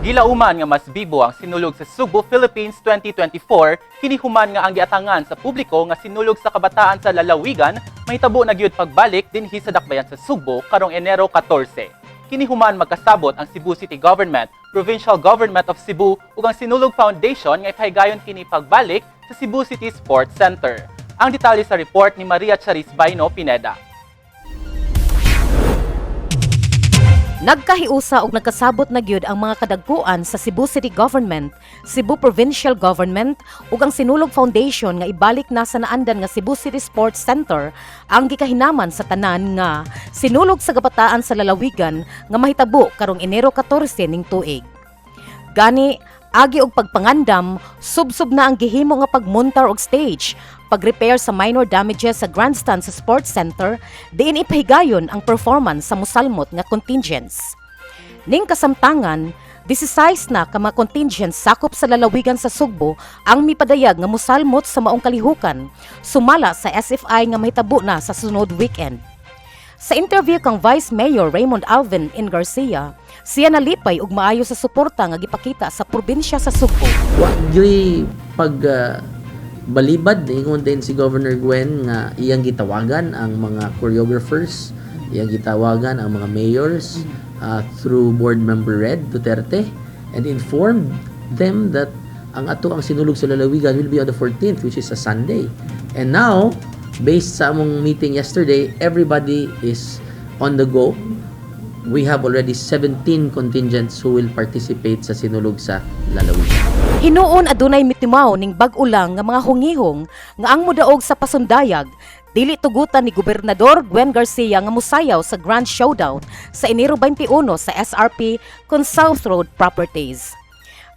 Gilauman nga mas bibo ang sinulog sa Subo, Philippines 2024, kinihuman nga ang giatangan sa publiko nga sinulog sa kabataan sa lalawigan, mahitabo na gyud pagbalik dinhi sa dakbayan sa Subo karong Enero 14. Kinihuman magkasabot ang Cebu City Government, Provincial Government of Cebu ug ang Sinulog Foundation nga ipahigayon kini pagbalik sa Cebu City Sports Center. Ang detalye sa report ni Maria Charis Baino Pineda. Nagkahiusa og nagkasabot na gyud ang mga kadagkuan sa Cebu City Government, Cebu Provincial Government ug ang Sinulog Foundation nga ibalik na sa naandan nga Cebu City Sports Center ang gikahinaman sa tanan nga sinulog sa kabataan sa lalawigan nga mahitabo karong Enero 14 ning tuig. Gani agi og pagpangandam, subsub na ang gihimo nga pagmontar og stage, pag-repair sa minor damages sa grandstand sa sports center, diin ipahigayon ang performance sa musalmot nga contingents. Ning kasamtangan, 16 na ka mga contingents sakop sa lalawigan sa Sugbo ang mipadayag nga musalmot sa maong kalihukan, sumala sa SFI nga mahitabo na sa sunod weekend. Sa interview kang Vice Mayor Raymond Alvin in Garcia, siya nalipay og maayo sa suporta nga gipakita sa probinsya sa Sugbo. Wa gyud balibad ingon din si Governor Gwen nga iyang gitawagan ang mga choreographers, iyang gitawagan ang mga mayors through Board Member Red Duterte and informed them that ang sinulog sa lalawigan will be on the 14th, which is a Sunday. And now, based sa among meeting yesterday, everybody is on the go. We have already 17 contingents who will participate sa sinulog sa lalawigan. Hinuon adunay mitimaw ning bag-o lang nga mga hungihong nga ang mudaog sa pasundayag, dili tugutan ni Gobernador Gwen Garcia nga musayaw sa Grand Showdown sa Enero 21 sa SRP kon South Road Properties.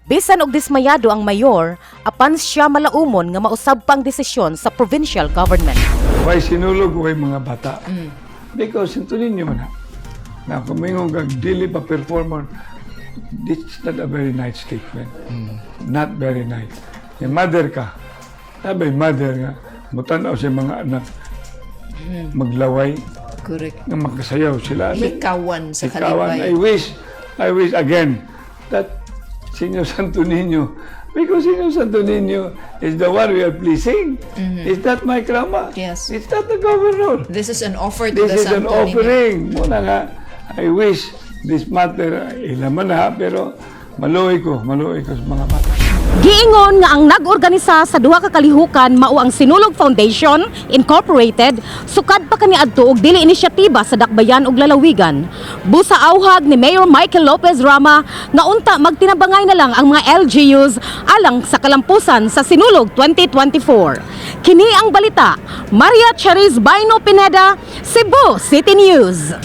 Bisan og dismayado ang mayor, apan siya malaumon nga mausab pa ang desisyon sa provincial government. Why sinulog way mga bata? Because sintunin nyo man na kumingon kag dili pa performer, this is not a very nice statement. Not very nice. Yung mother ka, sabi mother nga, mutanaw sa mga anak, maglaway, correct, nga magkasayaw sila. likawan sa Ikawan, kalibay. I wish again that Senyor Santo Niño, because Senyor Santo Niño is the one we are pleasing. Is that my krama? Yes. It's not the governor. This is an offer to This the is an Santo Niño. offering. Muna nga, I wish this matter, ilaman na, pero maluoy ko sa mga bata. Giingon nga ang nag-organisa sa duha ka kalihukan mao ang Sinulog Foundation Incorporated, sukad pa kaniadto og dili inisyatiba sa dakbayan ug lalawigan. Busa awhag ni Mayor Michael Lopez Rama nga unta magtinabangay na lang ang mga LGUs alang sa kalampusan sa Sinulog 2024. Kini ang balita. Maria Charis Baino Pineda, Cebu City News.